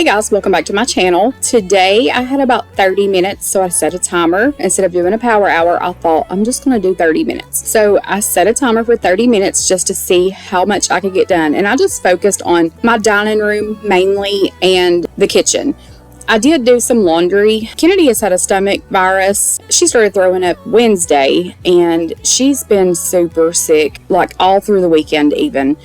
Hey guys, welcome back to my channel. Today I had about 30 minutes, so I set a timer. Instead of doing a power hour, I thought I'm just going to do 30 minutes. So I set a timer for 30 minutes just to see how much I could get done. And I just focused on my dining room mainly and the kitchen. I did do some laundry. Kennedy has had a stomach virus. She started throwing up Wednesday and she's been super sick, like all through the weekend even.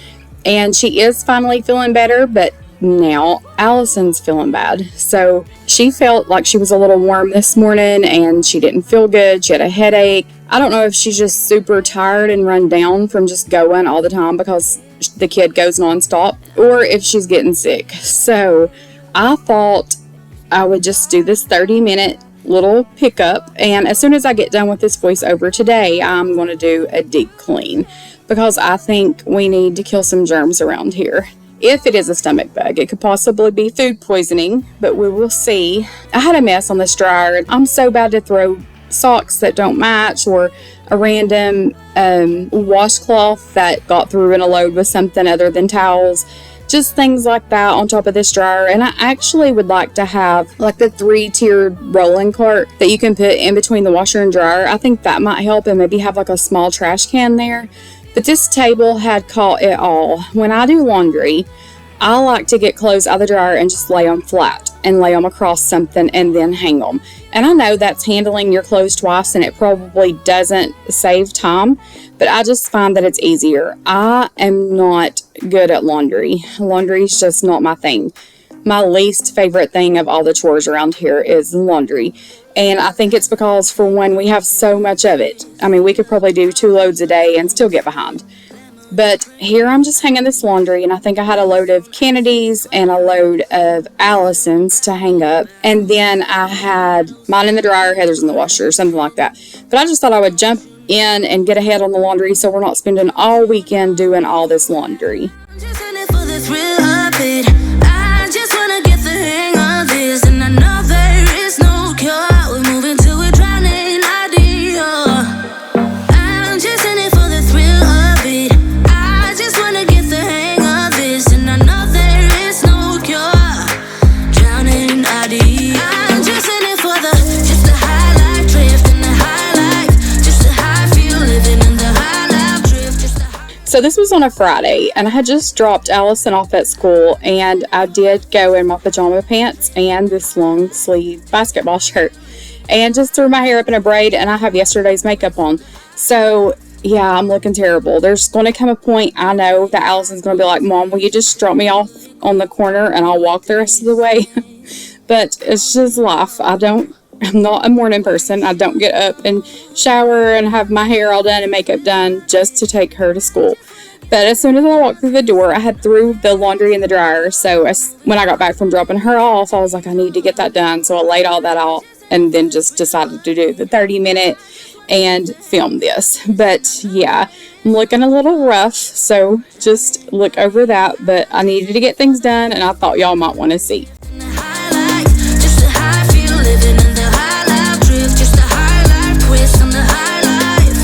And she is finally feeling better, but now Allison's feeling bad. So she felt like she was a little warm this morning and she didn't feel good. She had a headache. I don't know if she's just super tired and run down from just going all the time because the kid goes nonstop, or if she's getting sick. So I thought I would just do this 30-minute little pickup, and as soon as I get done with this voiceover today, I'm going to do a deep clean because I think we need to kill some germs around here. If it is a stomach bug, it could possibly be food poisoning, but we will see. I had a mess on this dryer. I'm so bad to throw socks that don't match, or a random washcloth that got through in a load with something other than towels. Just things like that on top of this dryer. And I actually would like to have like the 3-tiered rolling cart that you can put in between the washer and dryer. I think that might help, and maybe have like a small trash can there. But this table had caught it all. When I do laundry, I like to get clothes out of the dryer and just lay them flat and lay them across something and then hang them. And I know that's handling your clothes twice and it probably doesn't save time, but I just find that it's easier. I am not good at laundry. Laundry is just not my thing. My least favorite thing of all the chores around here is laundry. And I think it's because, for one, we have so much of it. I mean, we could probably do 2 loads a day and still get behind. But here I'm just hanging this laundry, and I think I had a load of Kennedy's and a load of Allison's to hang up. And then I had mine in the dryer, Heather's in the washer, or something like that. But I just thought I would jump in and get ahead on the laundry so we're not spending all weekend doing all this laundry. I'm just in it for the thrill of it. I just wanna get the hang of this, and I know there is no cure. We're moving to a drowning idea. I'm just in it for the thrill of it. I just wanna get the hang of this, and I know there is no cure. Drowning idea. I'm just in it for just the high life drift and the high life, just the high feel living in the high life drift. Just the high. So this was on a Friday, and I had just dropped Allison off at school, and I did go in my pajama pants and this long sleeve basketball shirt, and just threw my hair up in a braid, and I have yesterday's makeup on. So yeah, I'm looking terrible. There's going to come a point, I know, that Allison's going to be like, Mom, will you just drop me off on the corner and I'll walk the rest of the way? But it's just life. I'm not a morning person. I don't get up and shower and have my hair all done and makeup done just to take her to school. But as soon as I walked through the door, I had threw the laundry in the dryer. So when I got back from dropping her off, I was like, I need to get that done. So I laid all that out and then just decided to do the 30-minute and film this. But yeah, I'm looking a little rough, so just look over that. But I needed to get things done, and I thought y'all might want to see. In the high life, just the high feel living in the high life drift, just the high life twist on the high life.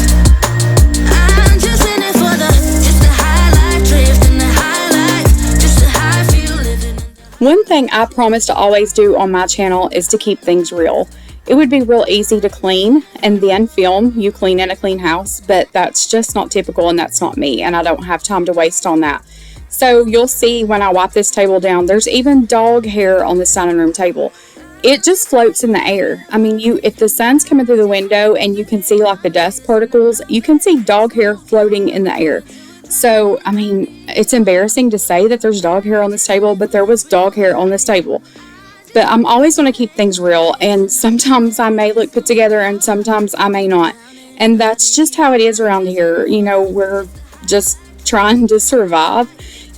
I'm just in it for just the high life drift and the high life, just the high feel living. One thing I promise to always do on my channel is to keep things real. It would be real easy to clean and then film you clean in a clean house, but that's just not typical, and that's not me, and I don't have time to waste on that. So you'll see when I wipe this table down, there's even dog hair on this dining room table. It just floats in the air. I mean, if the sun's coming through the window and you can see like the dust particles, you can see dog hair floating in the air. So, I mean, it's embarrassing to say that there's dog hair on this table, but there was dog hair on this table. But I'm always going to keep things real, and sometimes I may look put together and sometimes I may not. And that's just how it is around here. You know, we're just trying to survive,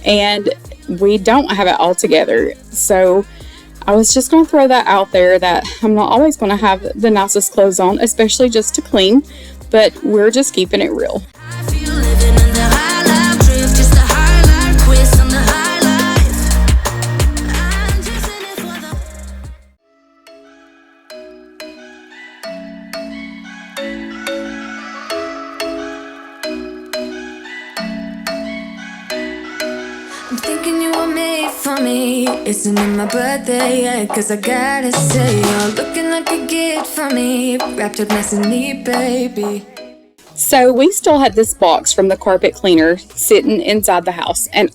and we don't have it all together. So I was just going to throw that out there, that I'm not always going to have the nicest clothes on, especially just to clean, but we're just keeping it real. I feel living in the high life drift, just the high life twist on the high life. I'm just in it for I'm thinking you were made for me. Isn't it my birthday yet? Cause I gotta say, you're looking like a gift for me. Wrapped up nice and neat, baby. So we still had this box from the carpet cleaner sitting inside the house. And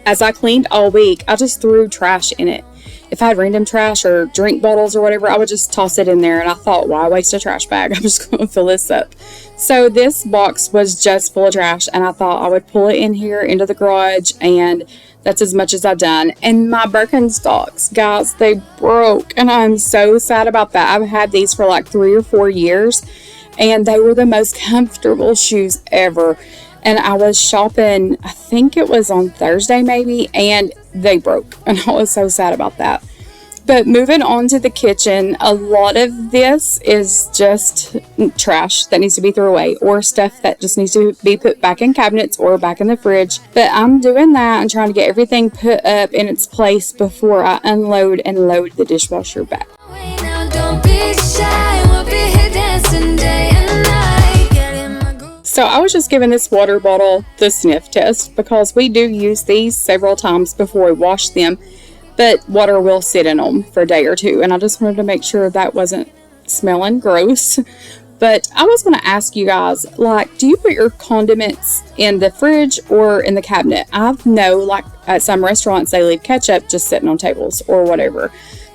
as I cleaned all week, I just threw trash in it. If I had random trash or drink bottles or whatever, I would just toss it in there. And I thought, why waste a trash bag? I'm just going to fill this up. So this box was just full of trash. And I thought I would pull it in here into the garage. And that's as much as I've done. And my Birkenstocks, guys, they broke. And I'm so sad about that. I've had these for like 3 or 4 years. And they were the most comfortable shoes ever. And I was shopping, I think it was on Thursday maybe, and they broke. And I was so sad about that. But moving on to the kitchen, a lot of this is just trash that needs to be thrown away, or stuff that just needs to be put back in cabinets or back in the fridge. But I'm doing that and trying to get everything put up in its place before I unload and load the dishwasher back. Don't be shy, we'll be here dancing day and night. Get in my groove. So I was just giving this water bottle the sniff test because we do use these several times before we wash them, but water will sit in them for a day or two, and I just wanted to make sure that wasn't smelling gross. But I was going to ask you guys, like, do you put your condiments in the fridge or in the cabinet? I know, like, at some restaurants they leave ketchup just sitting on tables or whatever.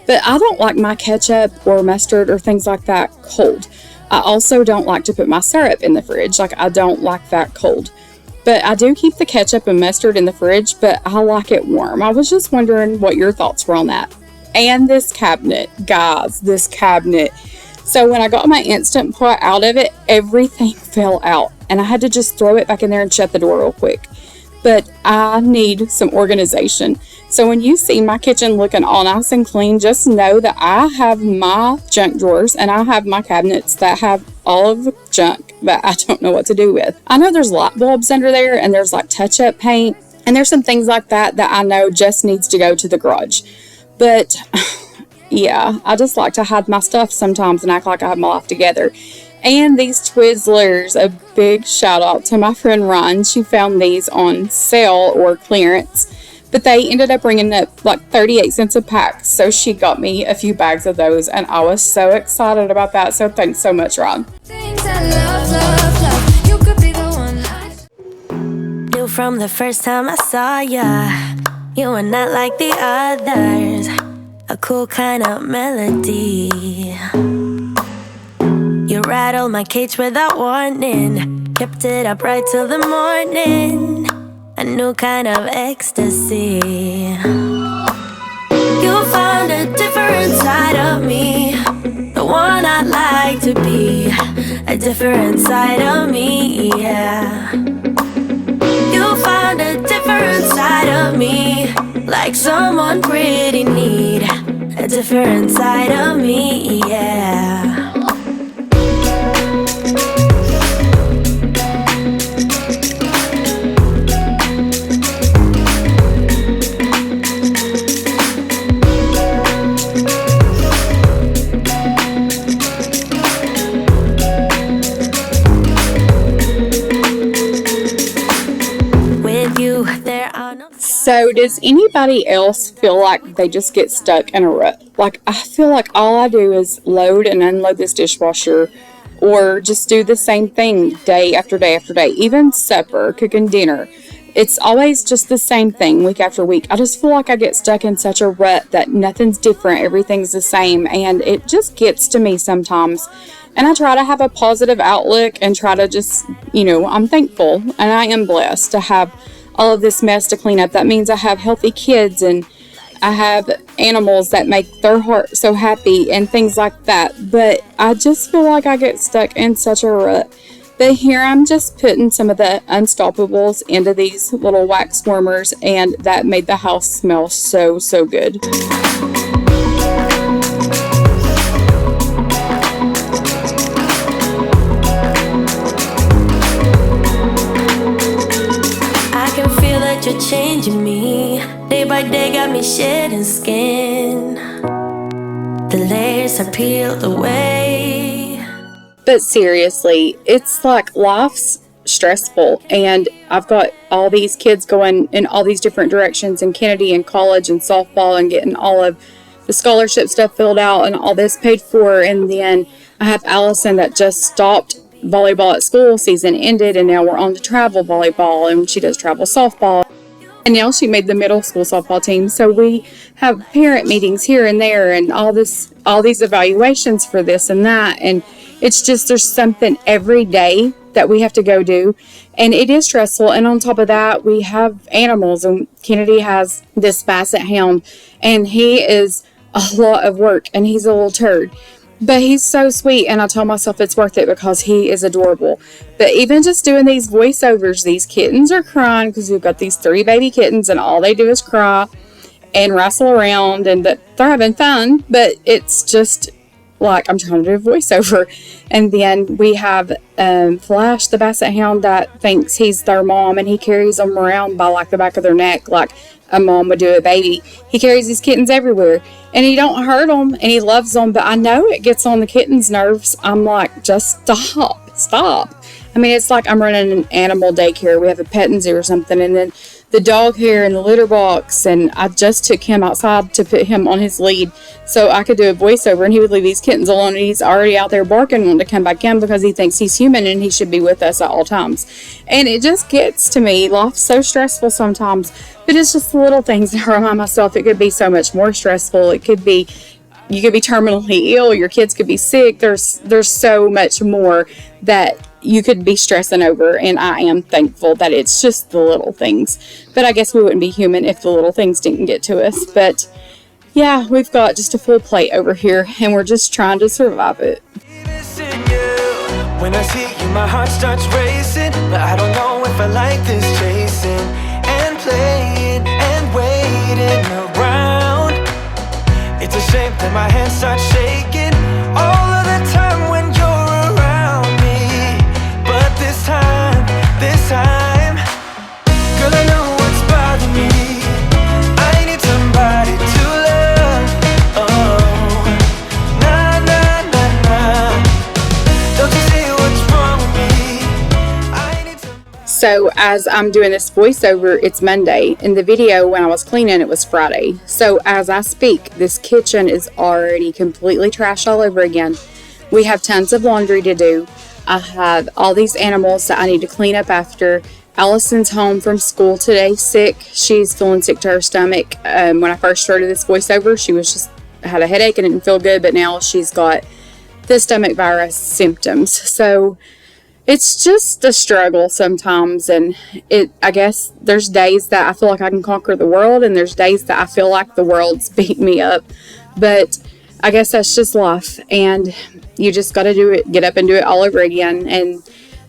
But I don't like my ketchup or mustard or things like that cold. I also don't like to put my syrup in the fridge. Like, I don't like that cold. But I do keep the ketchup and mustard in the fridge, but I like it warm. I was just wondering what your thoughts were on that. And this cabinet, guys, this cabinet. So when I got my Instant Pot out of it, everything fell out. And I had to just throw it back in there and shut the door real quick. But I need some organization. So when you see my kitchen looking all nice and clean, just know that I have my junk drawers and I have my cabinets that have all of the junk that I don't know what to do with. I know there's light bulbs under there and there's like touch-up paint and there's some things like that I know just needs to go to the garage. But yeah, I just like to hide my stuff sometimes and act like I have my life together. And these Twizzlers, a big shout out to my friend Ron. She found these on sale or clearance, but they ended up bringing up like 38 cents a pack. So she got me a few bags of those and I was so excited about that. So thanks so much, Ron. You could be the one I knew from the first time I saw ya. You were not like the others, a cool kind of melody. You rattled my cage without warning, kept it up right till the morning. A new kind of ecstasy. You found a different side of me, the one I'd like to be. A different side of me, yeah. You found a different side of me, like someone pretty neat. A different side of me, yeah. So does anybody else feel like they just get stuck in a rut? Like, I feel like all I do is load and unload this dishwasher or just do the same thing day after day after day. Even supper, cooking dinner. It's always just the same thing week after week. I just feel like I get stuck in such a rut that nothing's different. Everything's the same. And it just gets to me sometimes. And I try to have a positive outlook and try to just, I'm thankful and I am blessed to have all of this mess to clean up. That means I have healthy kids and I have animals that make their heart so happy and things like that. But I just feel like I get stuck in such a rut. But here I'm just putting some of the Unstoppables into these little wax warmers, and that made the house smell so, so good. You're changing me, day by day got me shedding skin. The layers are peeled away. But seriously, it's like life's stressful. And I've got all these kids going in all these different directions in Kennedy and college and softball and getting all of the scholarship stuff filled out and all this paid for. And then I have Allison that just stopped volleyball at school. Season ended, and now we're on to travel volleyball, and she does travel softball. And now she made the middle school softball team. So we have parent meetings here and there and all these evaluations for this and that. And it's just, there's something every day that we have to go do. And it is stressful. And on top of that, we have animals. And Kennedy has this basset hound. And he is a lot of work. And he's a little turd. But he's so sweet, and I tell myself it's worth it because he is adorable. But even just doing these voiceovers, these kittens are crying because we've got these 3 baby kittens, and all they do is cry and wrestle around, and they're having fun. But it's just like I'm trying to do a voiceover. And then we have Flash, the basset hound, that thinks he's their mom, and he carries them around by like the back of their neck, like a mom would do a baby. He carries these kittens everywhere, and he don't hurt them, and he loves them, but I know it gets on the kittens' nerves. I'm like, just stop. I mean, it's like I'm running an animal daycare. We have a petting zoo or something, and then the dog hair in the litter box, and I just took him outside to put him on his lead so I could do a voiceover, and he would leave these kittens alone, and he's already out there barking, wanting to come back in because he thinks he's human and he should be with us at all times. And it just gets to me. Life's so stressful sometimes, but it's just the little things that I remind myself it could be so much more stressful. It could be, you could be terminally ill, your kids could be sick. There's so much more that you could be stressing over, and I am thankful that it's just the little things. But I guess we wouldn't be human if the little things didn't get to us. But yeah, we've got just a full plate over here, and we're just trying to survive it. When I see you, my heart starts racing, but I don't know if I like this chasing and playing and waiting around. It's a shame that my hands start shaking all of the time when you're around me. But this time, girl, I know what's bothering me. I need somebody to love. Oh, nah, nah, nah, nah. Don't you see what's wrong with me? I need somebody. So as I'm doing this voiceover, it's Monday. In the video when I was cleaning, it was Friday. So as I speak, this kitchen is already completely trashed all over again. We have tons of laundry to do. I have all these animals that I need to clean up after. Allison's home from school today sick. She's feeling sick to her stomach. When I first started this voiceover, she was just had a headache and didn't feel good, but now she's got the stomach virus symptoms. So it's just a struggle sometimes, and I guess there's days that I feel like I can conquer the world, and there's days that I feel like the world's beating me up. But I guess that's just life, and you just got to do it, get up and do it all over again. And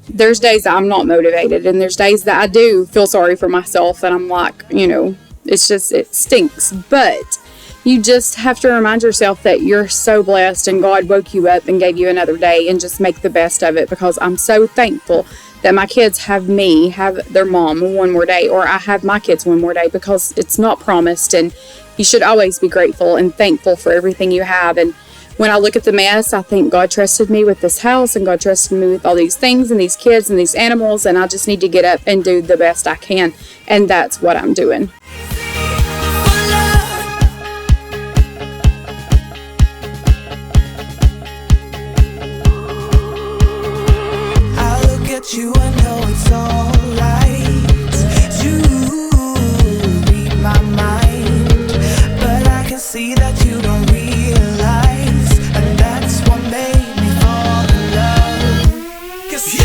there's days that I'm not motivated, and there's days that I do feel sorry for myself, and I'm like, it's just, it stinks. But you just have to remind yourself that you're so blessed, and God woke you up and gave you another day, and just make the best of it, because I'm so thankful that my kids have their mom one more day, or I have my kids one more day, because it's not promised. And you should always be grateful and thankful for everything you have. And when I look at the mess, I think God trusted me with this house, and God trusted me with all these things and these kids and these animals, and I just need to get up and do the best I can. And that's what I'm doing. I look at you, I know it's alright to read my mind, but I can see that you don't realize, and that's what made me fall in love. 'Cause you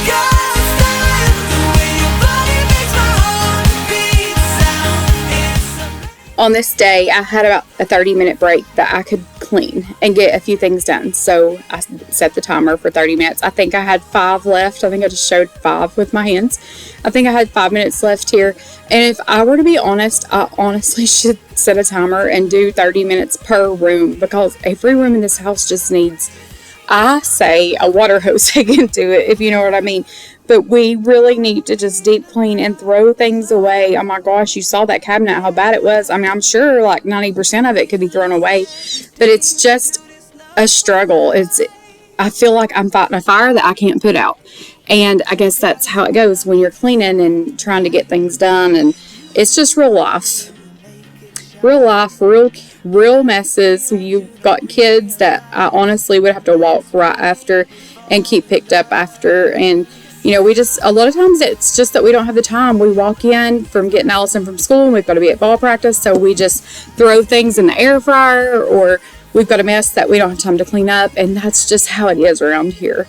got style, the way your body makes my heart beat sound. On this day, I had about a 30-minute break that I could clean and get a few things done. So I set the timer for 30 minutes. I think I had 5 left. I think I just showed 5 with my hands. I think I had 5 minutes left here. And if I were to be honest, I honestly should set a timer and do 30 minutes per room, because every room in this house just needs, I say, a water hose taken to it, if you know what I mean. But we really need to just deep clean and throw things away. Oh my gosh, you saw that cabinet, how bad it was. I mean, I'm sure like 90% of it could be thrown away, but it's just a struggle. I feel like I'm fighting a fire that I can't put out. And I guess that's how it goes when you're cleaning and trying to get things done. And it's just real life, real messes. You've got kids that I honestly would have to walk right after and keep picked up after. And, you know, a lot of times it's just that we don't have the time. We walk in from getting Allison from school and we've got to be at ball practice. So we just throw things in the air fryer, or we've got a mess that we don't have time to clean up. And that's just how it is around here.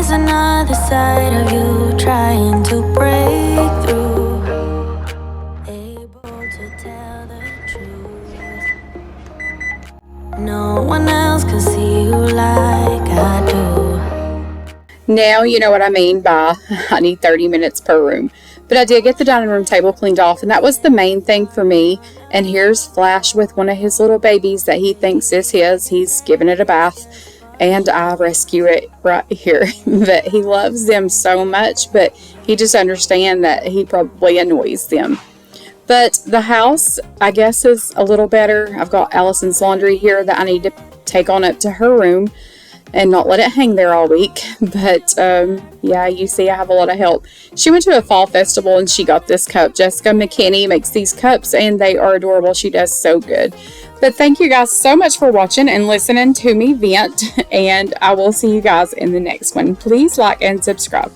Another side of you trying to break through, able to tell the truth. No one else can see you like I do. Now you know what I mean by I need 30 minutes per room. But I did get the dining room table cleaned off, and that was the main thing for me. And here's Flash with one of his little babies that he thinks is his. He's giving it a bath. And I rescue it right here. But he loves them so much, but he just understands that he probably annoys them. But the house, I guess, is a little better. I've got Allison's laundry here that I need to take on up to her room and not let it hang there all week. But yeah, you see I have a lot of help. She went to a fall festival and she got this cup. Jessica McKinney makes these cups and they are adorable. She does so good. But thank you guys so much for watching and listening to me vent, and I will see you guys in the next one. Please like and subscribe.